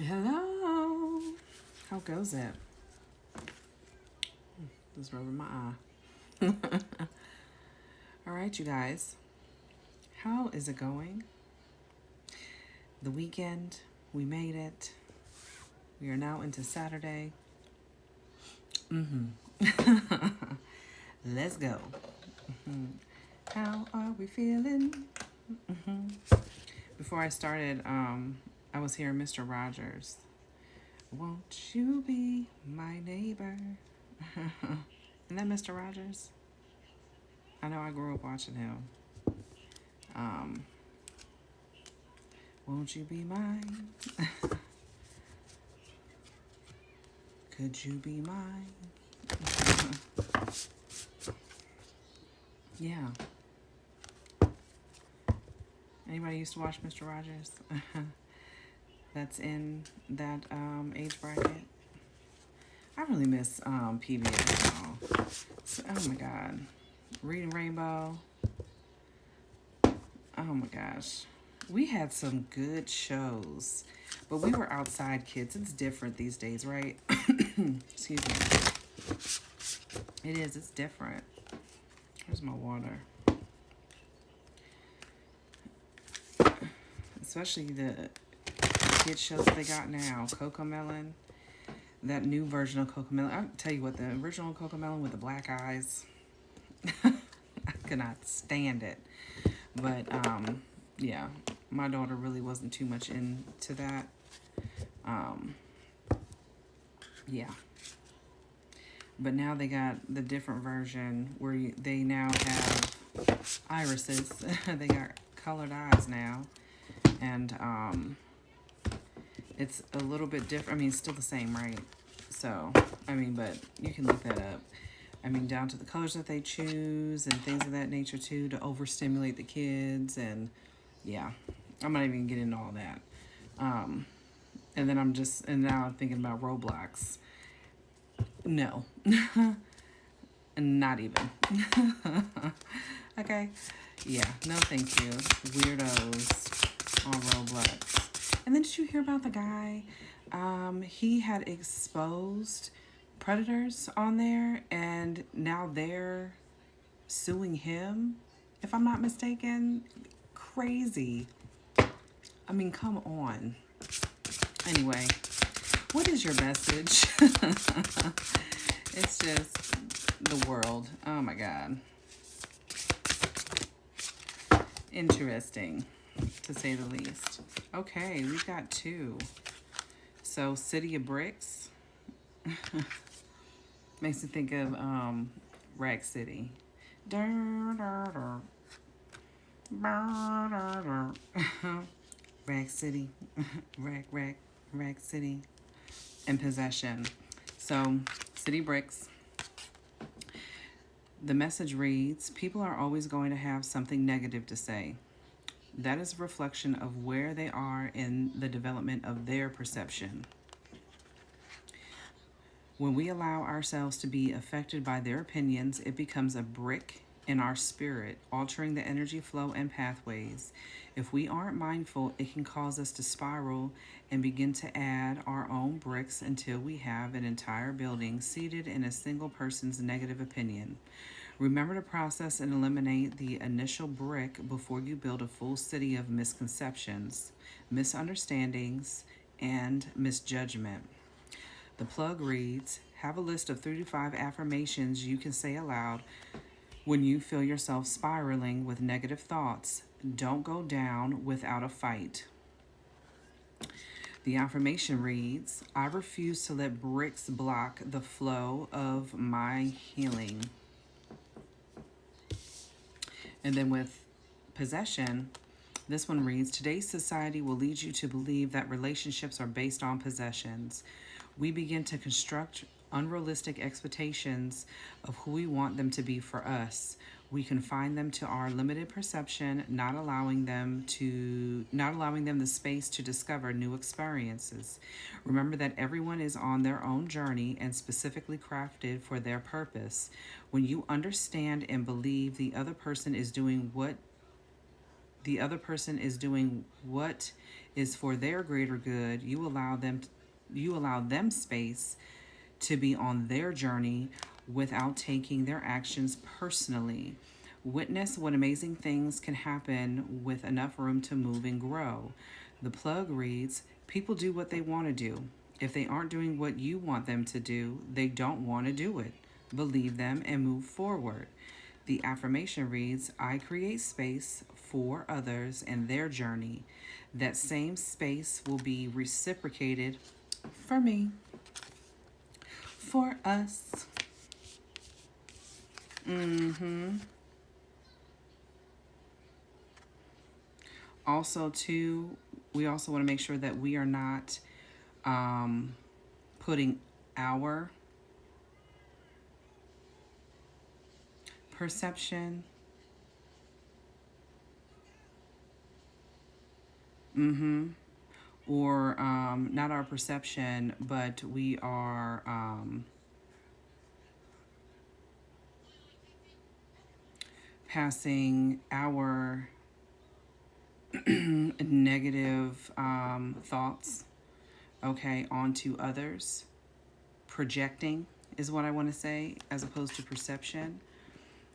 Hello. How goes it? Just rubbing my eye. All right, you guys. How is it going? The weekend, we made it. We are now into Saturday. Let's go. How are we feeling? Before I started, I was hearing Mr. Rogers. Won't you be my neighbor? Isn't that Mr. Rogers? I know I grew up watching him. Won't you be mine? Could you be mine? Yeah. Anybody used to watch Mr. Rogers? That's in that age bracket. I really miss PBS now. So, oh my God. Reading Rainbow. Oh my gosh. We had some good shows, but we were outside kids. It's different these days, right? Excuse me. It is. It's different. Here's my water. Especially the kid shows that they got now. Cocomelon. That new version of Cocomelon. I'll tell you what, the original Cocomelon with the black eyes. I could not stand it. But, yeah. My daughter really wasn't too much into that. Yeah. But now they got the different version where they now have irises. They got colored eyes now. And it's a little bit different. I mean, it's still the same, right? So, I mean, but you can look that up. I mean, down to the colors that they choose and things of that nature, too, to overstimulate the kids. And, yeah, I'm not even getting into all that. And then and now I'm thinking about Roblox. No. Not even. Okay. Yeah, no thank you. Weirdos on Roblox. And then did you hear about the guy? He had exposed predators on there, and now they're suing him, if I'm not mistaken. Crazy. I mean, come on. Anyway, what is your message? It's just the world. Oh my God. Interesting, to say the least. Okay, we've got two. So, City of Bricks. Makes me think of Rag City. Rag City. Rag City. And Possession. So, City Bricks. The message reads, people are always going to have something negative to say. That is a reflection of where they are in the development of their perception. When we allow ourselves to be affected by their opinions, it becomes a brick in our spirit, altering the energy flow and pathways. If we aren't mindful, it can cause us to spiral and begin to add our own bricks until we have an entire building seated in a single person's negative opinion. Remember to process and eliminate the initial brick before you build a full city of misconceptions, misunderstandings, and misjudgment. The plug reads, have a list of 3 to 5 affirmations you can say aloud when you feel yourself spiraling with negative thoughts. Don't go down without a fight. The affirmation reads, I refuse to let bricks block the flow of my healing. And then with possession, this one reads, today's society will lead you to believe that relationships are based on possessions. We begin to construct unrealistic expectations of who we want them to be for us. We confine them to our limited perception, not allowing them the space to discover new experiences. Remember that everyone is on their own journey and specifically crafted for their purpose. When you understand and believe the other person is doing what is for their greater good. You allow them space to be on their journey without taking their actions personally. Witness what amazing things can happen with enough room to move and grow. The plug reads, people do what they want to do. If they aren't doing what you want them to do, they don't want to do it. Believe them and move forward. The affirmation reads, I create space for others and their journey. That same space will be reciprocated for me, for us. Also, too, we also want to make sure that we are not putting our perception or not our perception, but we are passing our negative thoughts, okay, onto others. Projecting is what I want to say, as opposed to perception.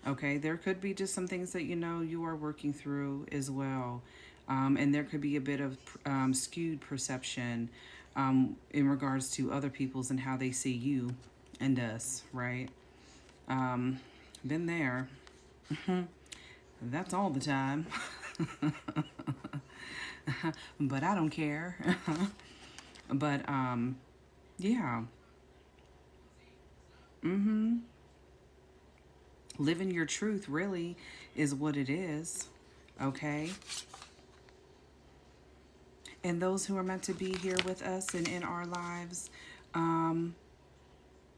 Okay, there could be just some things that you are working through as well. And there could be a bit of skewed perception in regards to other people's and how they see you and us, right? Been there. That's all the time. But I don't care. But yeah. Living your truth really is what it is. Okay? And those who are meant to be here with us and in our lives,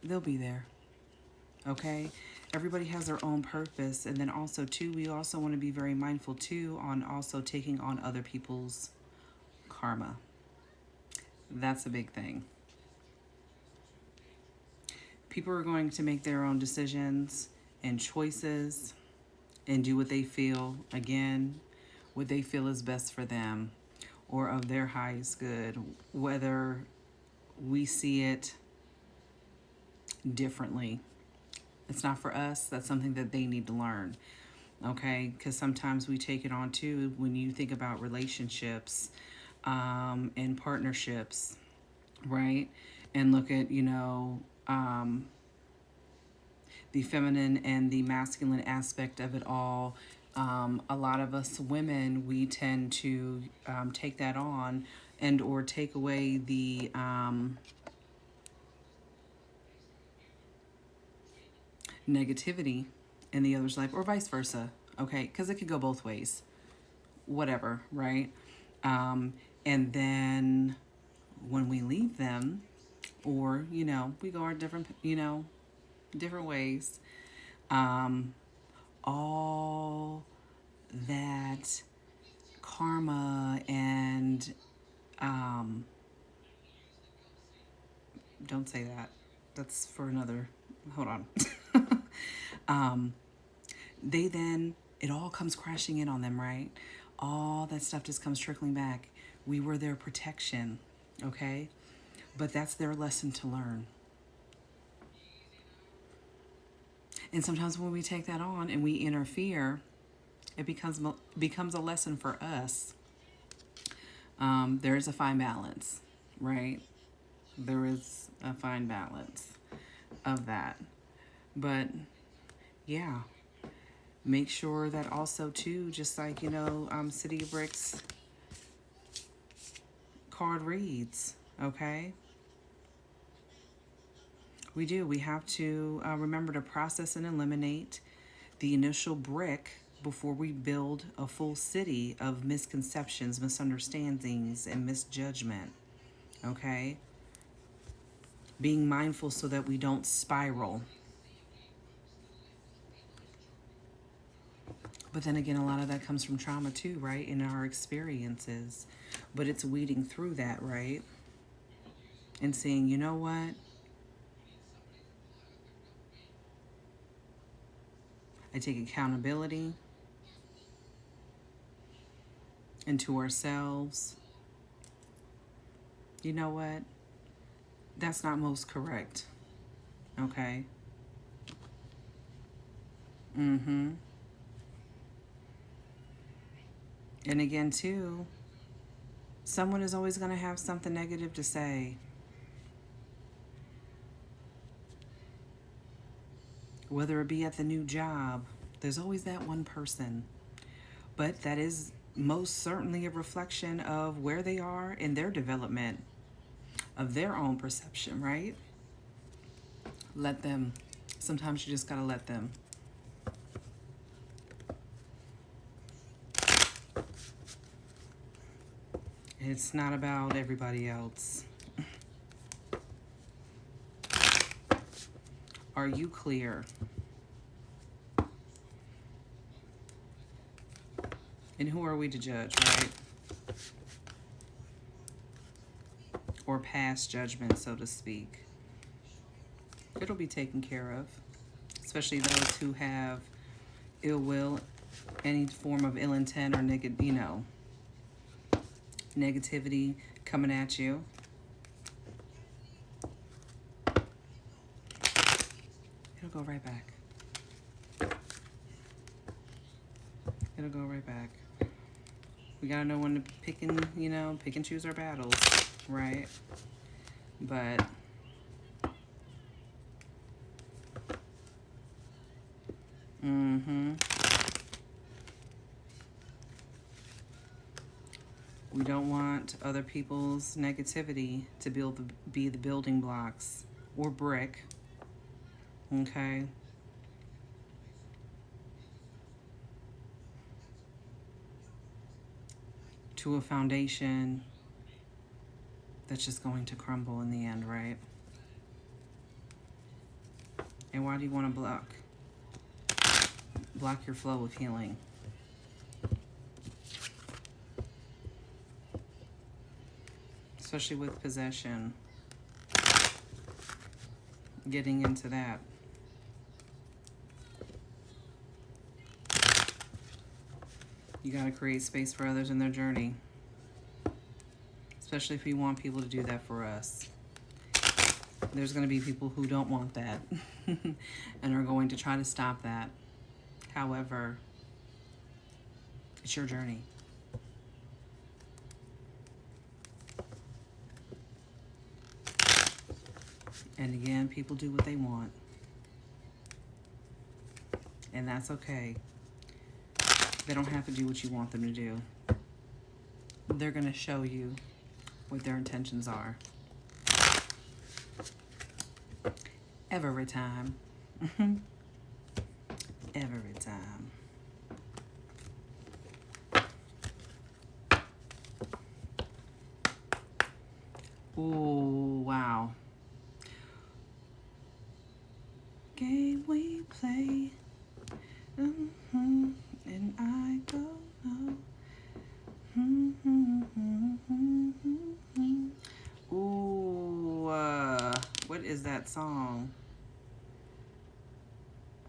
they'll be there. Okay? Everybody has their own purpose. And then also, too, we also want to be very mindful, too, on also taking on other people's karma. That's a big thing. People are going to make their own decisions and choices and do what they feel, again, what they feel is best for them or of their highest good, whether we see it differently. It's not for us. That's something that they need to learn. Okay? Because sometimes we take it on too when you think about relationships and partnerships, right? And look at, the feminine and the masculine aspect of it all. A lot of us women, we tend to take that on and or take away the negativity in the other's life, or vice versa. Okay, because it could go both ways. Whatever, right? And then when we leave them, or we go our different different ways, all that karma and don't say that, that's for another, hold on. They then, it all comes crashing in on them, right? All that stuff just comes trickling back. We were their protection, okay? But that's their lesson to learn. And sometimes when we take that on and we interfere, it becomes a lesson for us. There is a fine balance, right? There is a fine balance of that. But yeah, make sure that also too, just like City of Bricks card reads, okay? We have to remember to process and eliminate the initial brick before we build a full city of misconceptions, misunderstandings, and misjudgment. Okay? Being mindful so that we don't spiral. But then again, a lot of that comes from trauma too, right? In our experiences. But it's weeding through that, right? And saying, you know what? I take accountability into ourselves, you know what? That's not most correct. Okay? Mm-hmm. And again, too, someone is always going to have something negative to say. Whether it be at the new job, there's always that one person. But that is most certainly a reflection of where they are in their development of their own perception, right? Let them. Sometimes you just got to let them. It's not about everybody else. Are you clear? And who are we to judge, right? Or pass judgment, so to speak. It'll be taken care of, especially those who have ill will, any form of ill intent or negativity coming at you. It'll go right back. It'll go right back. We gotta know when to pick and choose our battles, right? But we don't want other people's negativity to be the building blocks or brick. Okay? To a foundation that's just going to crumble in the end, right? And why do you want to block your flow of healing? Especially with possession. Getting into that. You got to create space for others in their journey. Especially if we want people to do that for us. There's going to be people who don't want that and are going to try to stop that. However, it's your journey. And again, people do what they want. And that's okay. They don't have to do what you want them to do. They're going to show you what their intentions are. Every time. Every time. Ooh, wow. Game we play. And I don't know. Ooh, what is that song?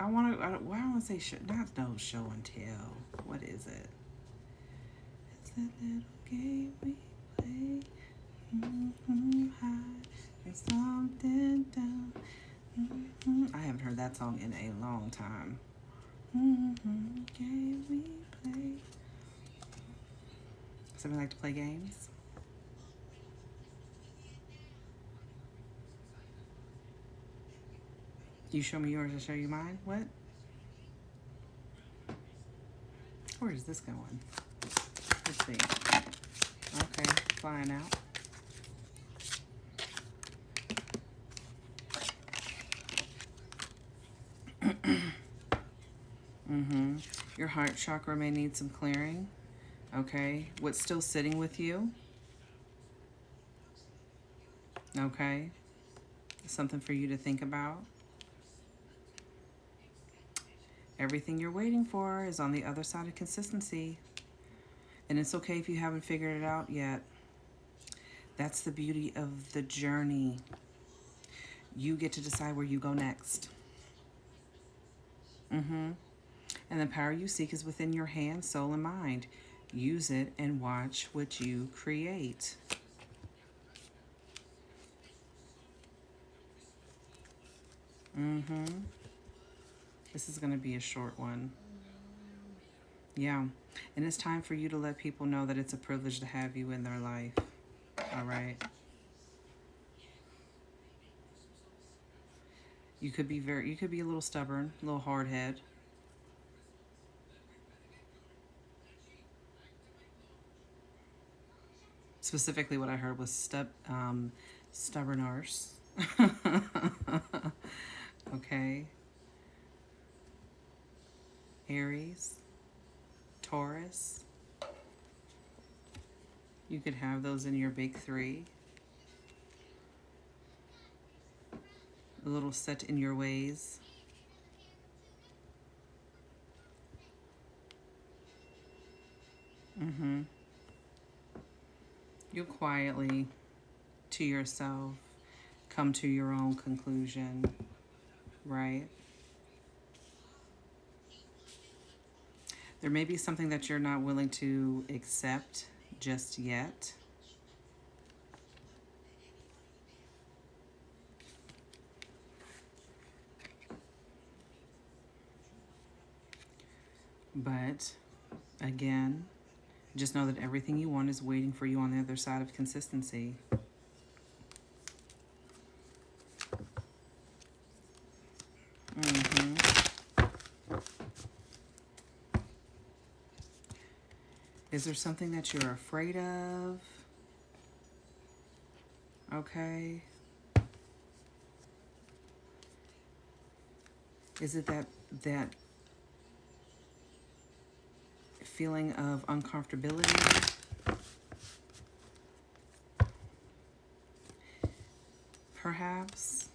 I want to say show, not no show and tell. What is it? It's that little game we play. High and something down. I haven't heard that song in a long time. Game we play. Somebody like to play games? You show me yours, I show you mine? What? Where is this going? Let's see. Okay, flying out. Your heart chakra may need some clearing. Okay, what's still sitting with you? Okay, something for you to think about. Everything you're waiting for is on the other side of consistency. And it's okay if you haven't figured it out yet. That's the beauty of the journey. You get to decide where you go next. And the power you seek is within your hand, soul, and mind. Use it and watch what you create. Mm-hmm. This is going to be a short one. Yeah. And it's time for you to let people know that it's a privilege to have you in their life. All right. You could be a little stubborn, a little hard head. Specifically, what I heard was stubborn arse. Okay. Aries, Taurus. You could have those in your big three. A little set in your ways. Mm-hmm. You'll quietly, to yourself, come to your own conclusion, right? There may be something that you're not willing to accept just yet. But again, just know that everything you want is waiting for you on the other side of consistency. Mm-hmm. Is there something that you're afraid of? Okay. Is it that feeling of uncomfortability? Perhaps.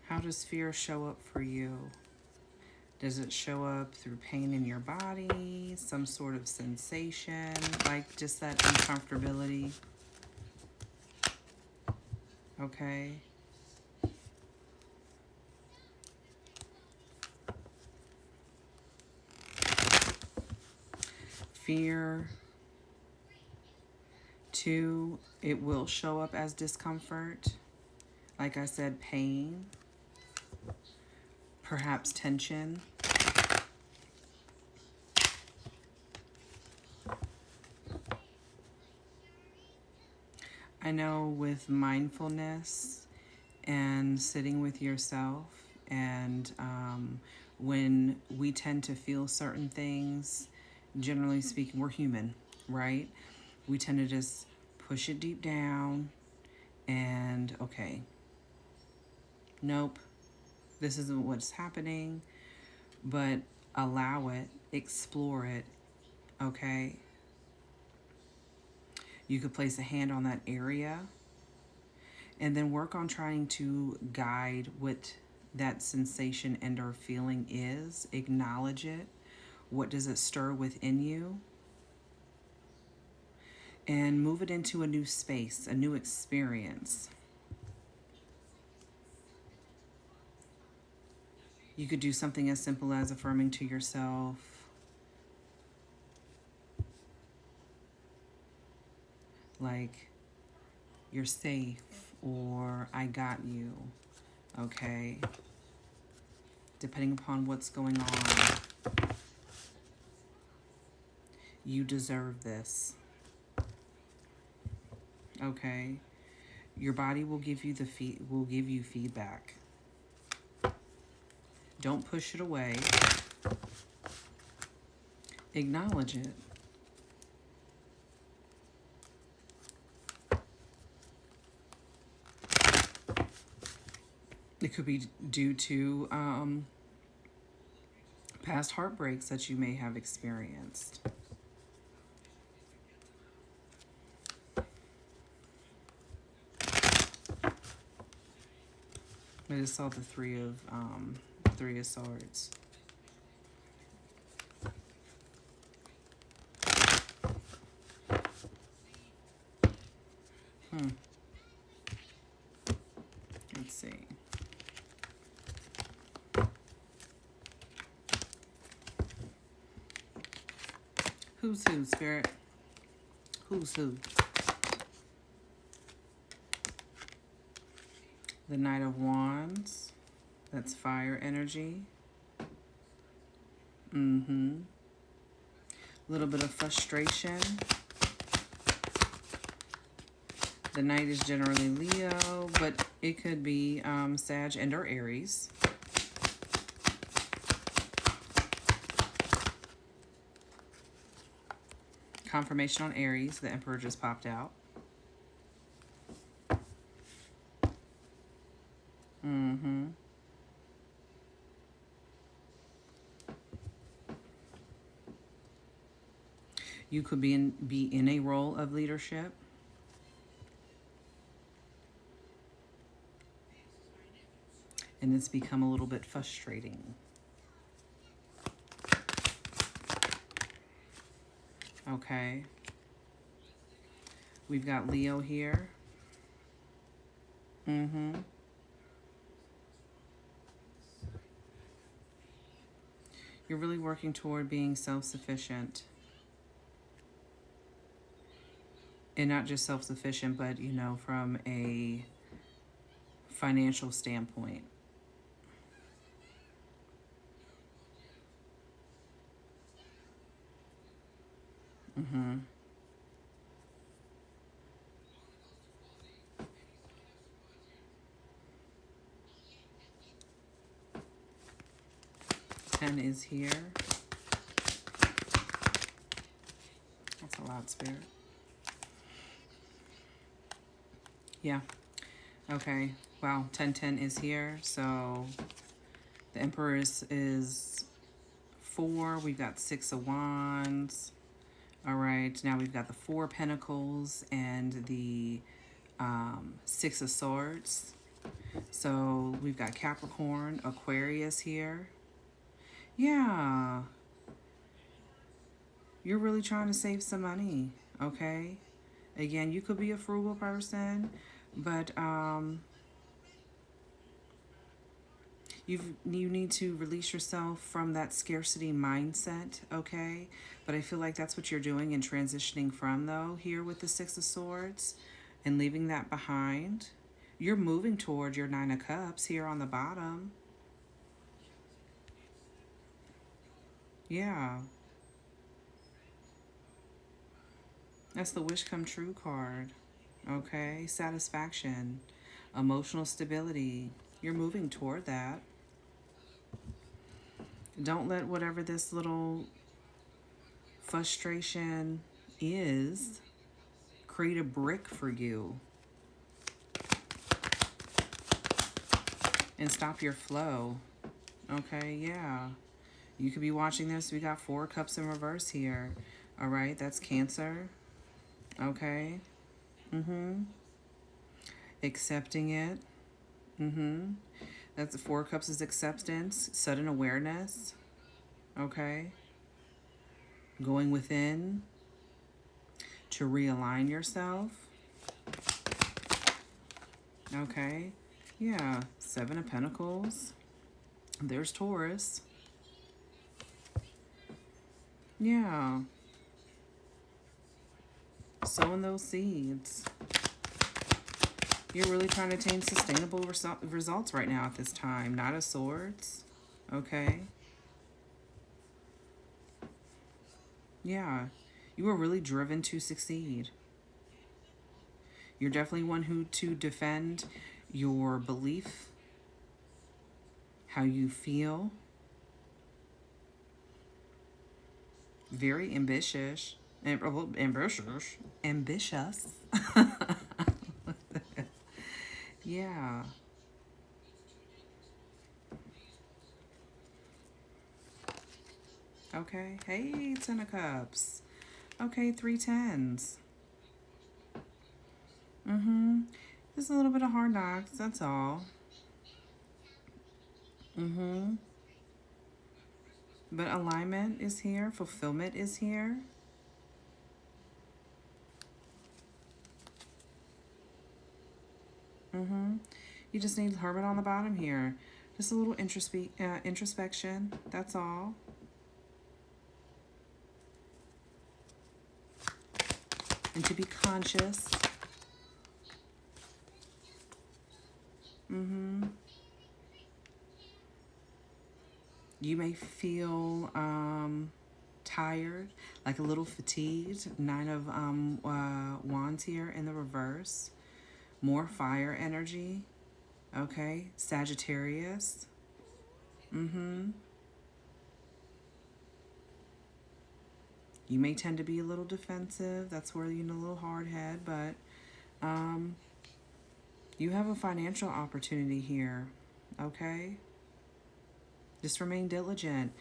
How does fear show up for you? Does it show up through pain in your body, some sort of sensation, like just that uncomfortability? Okay. Fear, two, it will show up as discomfort. Like I said, pain, perhaps tension. I know with mindfulness and sitting with yourself, and when we tend to feel certain things, generally speaking, we're human, right? We tend to just push it deep down and, okay, nope, this isn't what's happening, but allow it, explore it, okay? You could place a hand on that area and then work on trying to guide what that sensation and or feeling is. Acknowledge it. What does it stir within you? And move it into a new space, a new experience. You could do something as simple as affirming to yourself, like, you're safe, or I got you, okay? Depending upon what's going on. You deserve this, okay? Your body will give you feedback. Don't push it away. Acknowledge it. It could be due to past heartbreaks that you may have experienced. I just saw the Three of Swords. Let's see. Who's who, Spirit? Who's who? The Knight of Wands. That's fire energy. A little bit of frustration. The Knight is generally Leo, but it could be Sag and or Aries. Confirmation on Aries. The Emperor just popped out. You could be in a role of leadership. And it's become a little bit frustrating. Okay. We've got Leo here. You're really working toward being self-sufficient. And not just self-sufficient, but, you know, from a financial standpoint. Ten is here. That's a loud spirit. Yeah. Okay. Wow. 1010 is here. So the Emperor is 4. We've got 6 of Wands. All right. Now we've got the 4 Pentacles and the 6 of Swords. So we've got Capricorn, Aquarius here. Yeah. You're really trying to save some money, okay? Again, you could be a frugal person, but you need to release yourself from that scarcity mindset, okay? But I feel like that's what you're doing and transitioning from, though, here with the 6 of Swords and leaving that behind. You're moving toward your 9 of Cups here on the bottom. Yeah. That's the wish come true card. Okay. Satisfaction. Emotional stability. You're moving toward that. Don't let whatever this little frustration is create a brick for you. And stop your flow. Okay, yeah. You could be watching this. We got 4 cups in reverse here. All right, that's Cancer. Okay. Accepting it. That's the 4 cups is acceptance, sudden awareness. Okay. Going within to realign yourself. Okay. Yeah. 7 of Pentacles. There's Taurus. Yeah. Sowing those seeds. You're really trying to attain sustainable results right now at this time. Knight of Swords. Okay. Yeah. You are really driven to succeed. You're definitely one who to defend your belief, how you feel. Very ambitious. Ambitious. Yeah. Okay. Hey, 10 of Cups. Okay, 3 10s. Just a little bit of hard knocks, that's all. But alignment is here. Fulfillment is here. You just need Hermit on the bottom here. Just a little introspection. That's all. And to be conscious. Mm-hmm. You may feel tired, like a little fatigued. Nine of Wands here in the reverse. More fire energy. Okay. Sagittarius. Mm-hmm. You may tend to be a little defensive. That's where you're a little hard head, but um, you have a financial opportunity here. Okay. Just remain diligent.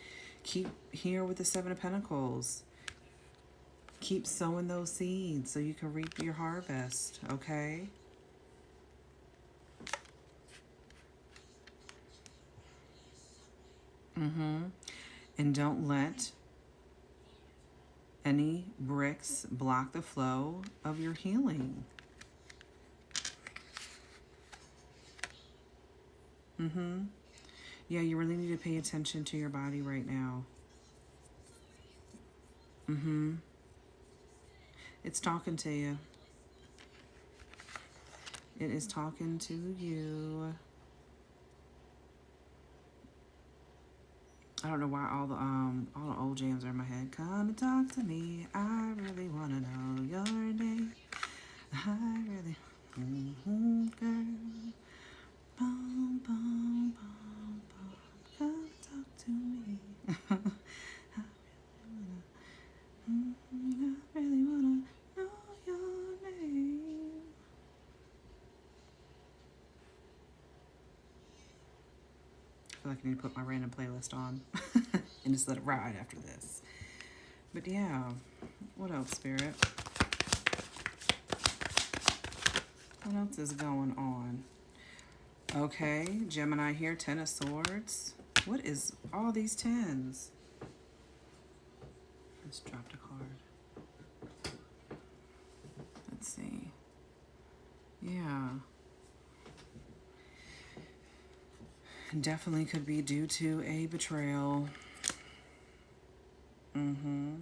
Keep here with the Seven of Pentacles. Keep sowing those seeds so you can reap your harvest, okay? Mm-hmm. And don't let any bricks block the flow of your healing. Mm-hmm. Yeah, you really need to pay attention to your body right now. Mm-hmm. It's talking to you. It is talking to you. I don't know why all the old jams are in my head. Come and talk to me. I really wanna know your name. I really, girl. Bum, bum, bum, bum. Come and talk to me. I really wanna know your name. I feel like I need to put my random playlist on and just let it ride after this. But yeah, what else, Spirit? What else is going on? Okay, Gemini here, Ten of Swords. What is all these tens? Just dropped a card. Let's see. Yeah. Definitely could be due to a betrayal. Mm-hmm.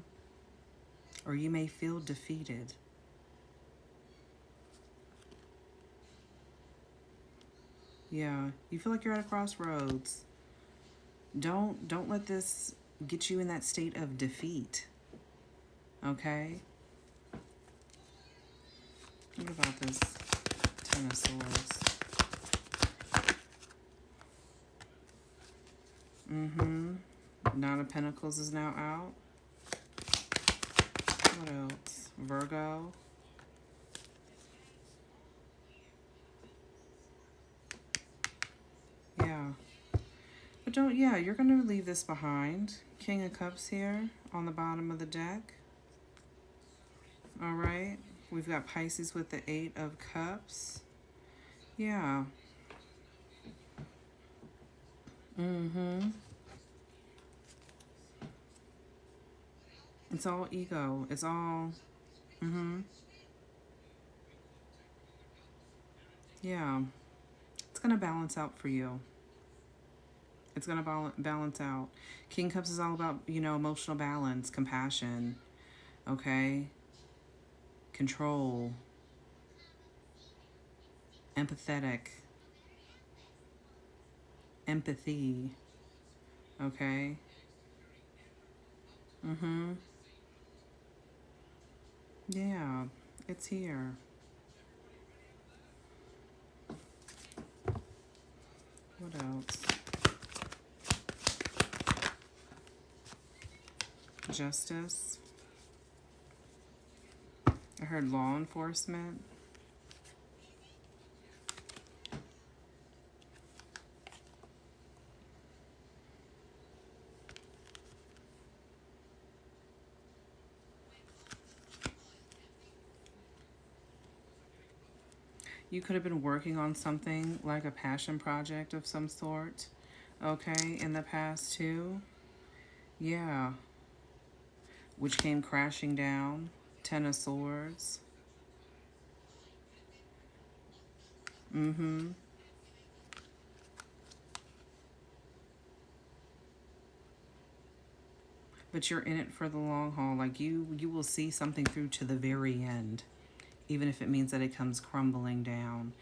Or you may feel defeated. Yeah, you feel like you're at a crossroads. Don't let this get you in that state of defeat. Okay? What about this Ten of Swords? Mm-hmm. Nine of Pentacles is now out. What else? Virgo. Yeah. But don't, yeah, you're going to leave this behind. King of Cups here on the bottom of the deck. All right. We've got Pisces with the Eight of Cups. Yeah. Mm-hmm. It's all ego. It's all... Mm-hmm. Yeah. It's going to balance out for you. It's going to balance out. King Cups is all about, emotional balance, compassion, okay? Control, empathetic, empathy, okay? Mm-hmm. Yeah, it's here. What else? Justice. I heard law enforcement. You could have been working on something like a passion project of some sort, okay, in the past too. Yeah. Which came crashing down. Ten of Swords. Mm-hmm. But you're in it for the long haul. Like you will see something through to the very end, even if it means that it comes crumbling down.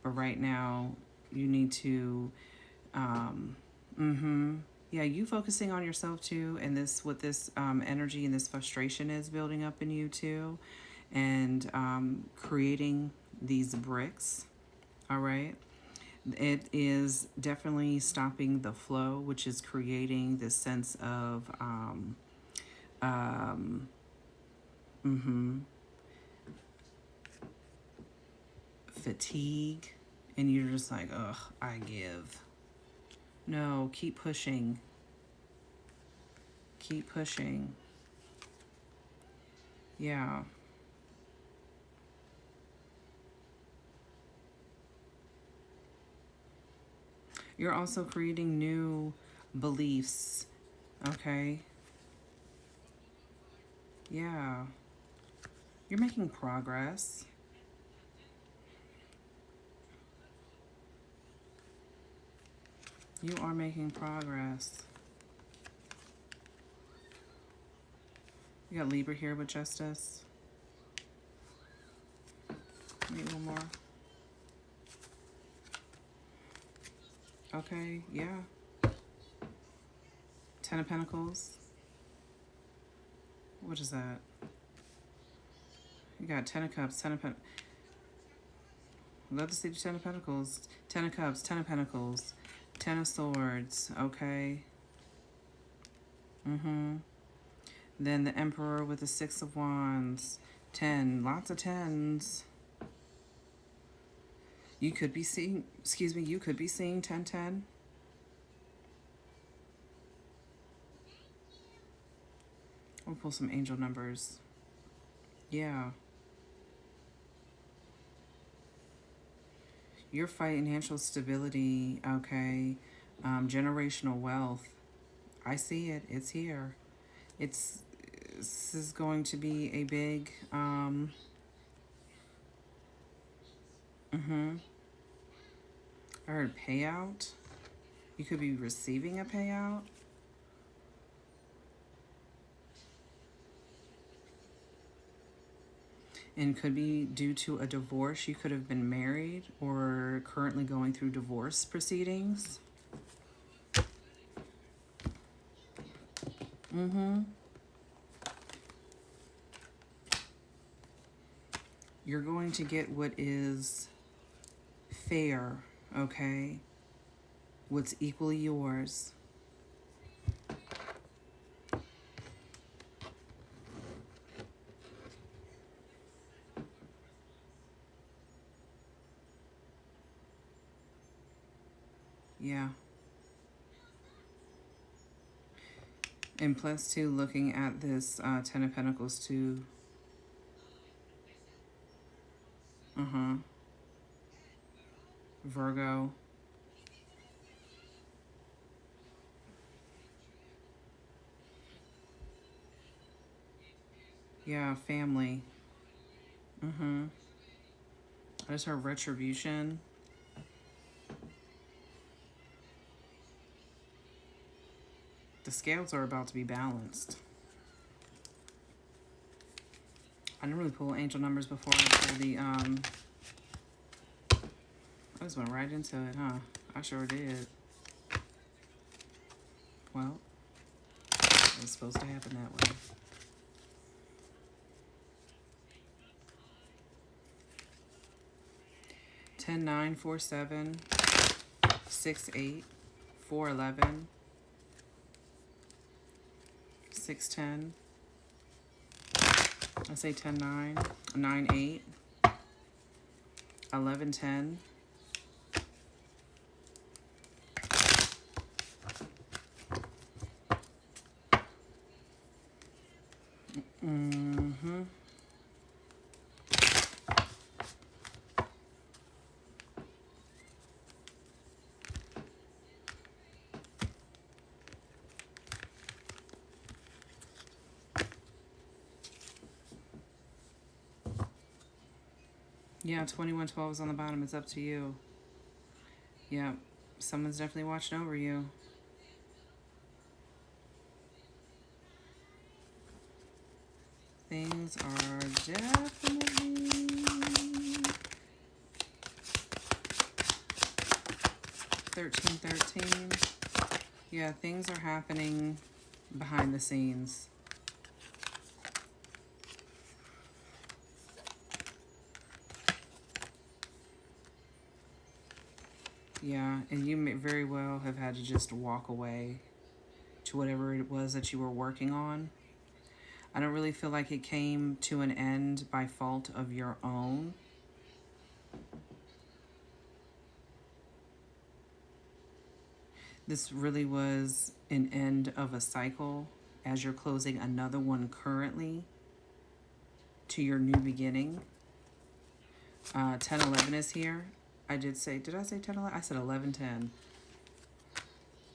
But right now, you need to, yeah, you focusing on yourself too, and this, what this energy and this frustration is building up in you too, and creating these bricks. All right. It is definitely stopping the flow, which is creating this sense of um, fatigue, and you're just like, ugh, I give. No, keep pushing. Keep pushing. Yeah. You're also creating new beliefs. Okay. Yeah. You're making progress. You are making progress. You got Libra here with Justice. Maybe one more. Okay, yeah. Ten of Pentacles. What is that? You got Ten of Cups, Ten of Pentacles. Love to see the Ten of Pentacles. Ten of Cups, Ten of Pentacles, Ten of Swords, okay. Then the Emperor with the Six of Wands. 10, lots of tens. You could be seeing, you could be seeing 1010. We'll pull some angel numbers. Yeah. Your financial stability, okay. Generational wealth. I see it. It's here. This is going to be a big, I heard payout. You could be receiving a payout. And could be due to a divorce. You could have been married or currently going through divorce proceedings. You're going to get what is fair, okay? What's equally yours. Yeah. And plus, too, looking at this Ten of Pentacles, too. Virgo. Yeah, family. I just heard retribution. The scales are about to be balanced. I didn't really pull angel numbers before I pulled the, I just went right into it, huh? I sure did. Well, it was supposed to happen that way. Ten, 9, 4, 7, 6, 8, 4, 11, 6, 10. I say 10, 9, 9, 8, 11, 10. Yeah, 2112 is on the bottom. It's up to you. Yeah, someone's definitely watching over you. Things are definitely 1313. Yeah, things are happening behind the scenes. Yeah, and you may very well have had to just walk away to whatever it was that you were working on. I don't really feel like it came to an end by fault of your own. This really was an end of a cycle as you're closing another one currently to your new beginning. 1011 is here. I did say, did I say 1011? I said 1110.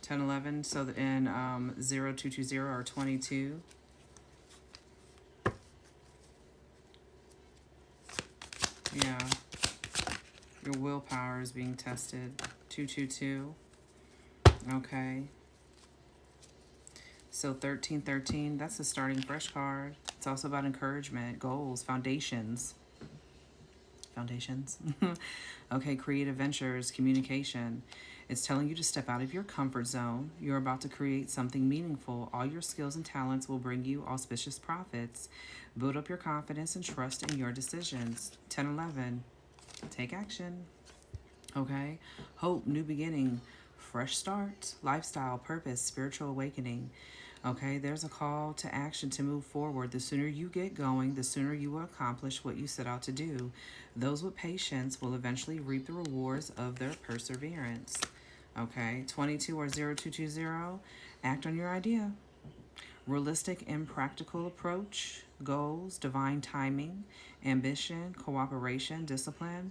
1011, so that in 0220 or 22. Yeah. Your willpower is being tested. 222. Okay. So 1313, that's a starting fresh card. It's also about encouragement, goals, foundations. Foundations. Okay, creative ventures, communication. It's telling you to step out of your comfort zone. You're about to create something meaningful. All your skills and talents will bring you auspicious profits. Build up your confidence and trust in your decisions. 1011, take action. Okay, hope, new beginning, fresh start, lifestyle, purpose, spiritual awakening. Okay, there's a call to action to move forward. The sooner you get going, the sooner you will accomplish what you set out to do. Those with patience will eventually reap the rewards of their perseverance. Okay, 22 or 0220, act on your idea. Realistic and practical approach, goals, divine timing, ambition, cooperation, discipline.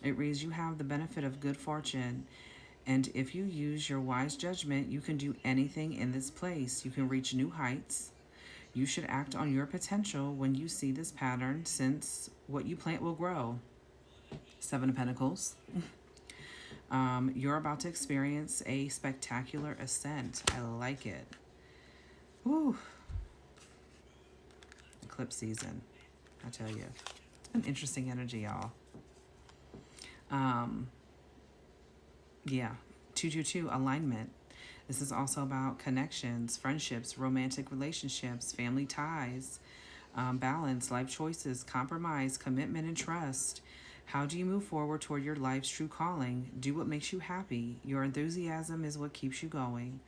It reads, you have the benefit of good fortune. And if you use your wise judgment, you can do anything in this place. You can reach new heights. You should act on your potential when you see this pattern, since what you plant will grow. 7 of Pentacles. You're about to experience a spectacular ascent. I like it. Woo. Eclipse season, I tell you. It's been interesting energy, y'all. Yeah, 222, alignment. This is also about connections, friendships, romantic relationships, family ties, balance, life choices, compromise, commitment, and trust. How do you move forward toward your life's true calling? Do what makes you happy. Your enthusiasm is what keeps you going.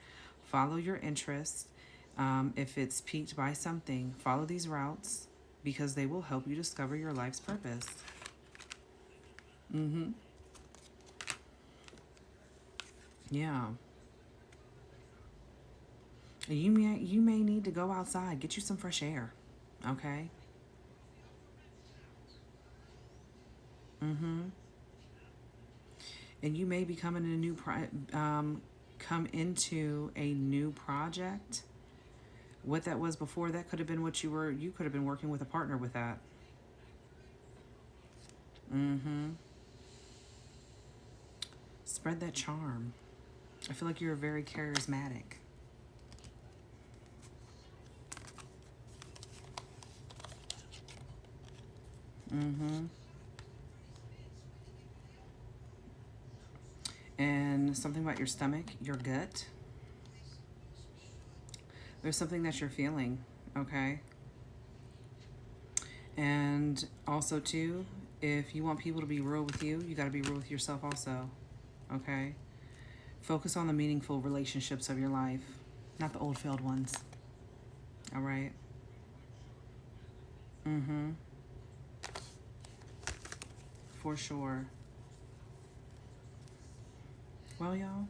Follow your interests. If it's piqued by something, follow these routes because they will help you discover your life's purpose. Yeah. You may need to go outside, get you some fresh air. Okay? And you may be coming in a new come into a new project. What that was before, that could have been what you could have been working with a partner with that. Spread that charm. I feel like you're very charismatic. And something about your stomach, your gut. There's something that you're feeling, okay? And also, too, if you want people to be real with you, you got to be real with yourself also, okay? Focus on the meaningful relationships of your life, not the old failed ones, all right? For sure. Well, y'all,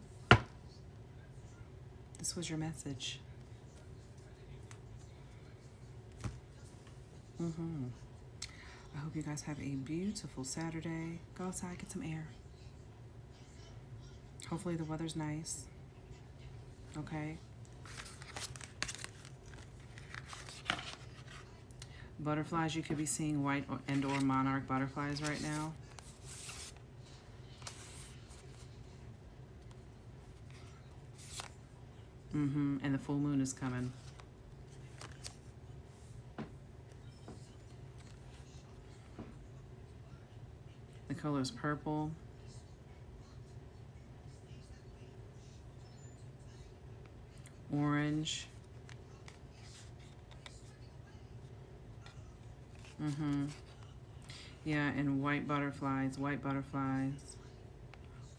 this was your message. I hope you guys have a beautiful Saturday. Go outside, get some air. Hopefully the weather's nice. Okay? Butterflies, you could be seeing white and or monarch butterflies right now. And the full moon is coming. The color is purple. orange. Yeah, and white butterflies,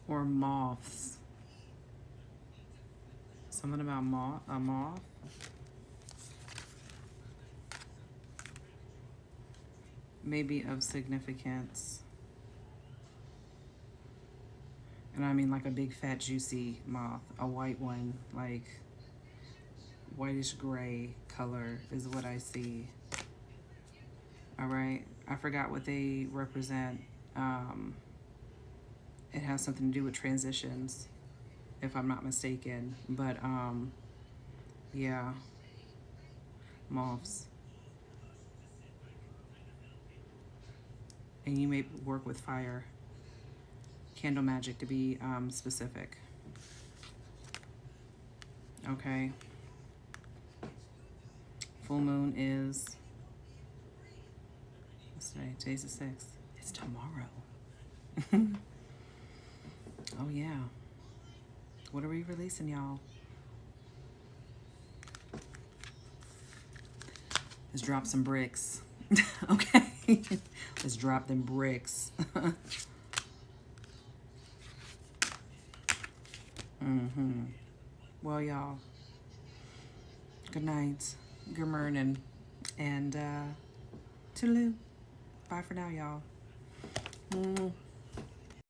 or moths. Something about a moth. Maybe of significance. And I mean like a big fat juicy moth, a white one, like whitish gray color is what I see. All right, I forgot what they represent. It has something to do with transitions, if I'm not mistaken. But yeah, moths. And you may work with fire. Candle magic to be specific. Okay. Full moon is, what's today? Today's the 6th. It's tomorrow. Oh yeah. What are we releasing, y'all? Let's drop some bricks. Okay. Let's drop them bricks. Well, y'all, good night, good morning, and toodaloo. Bye for now, y'all.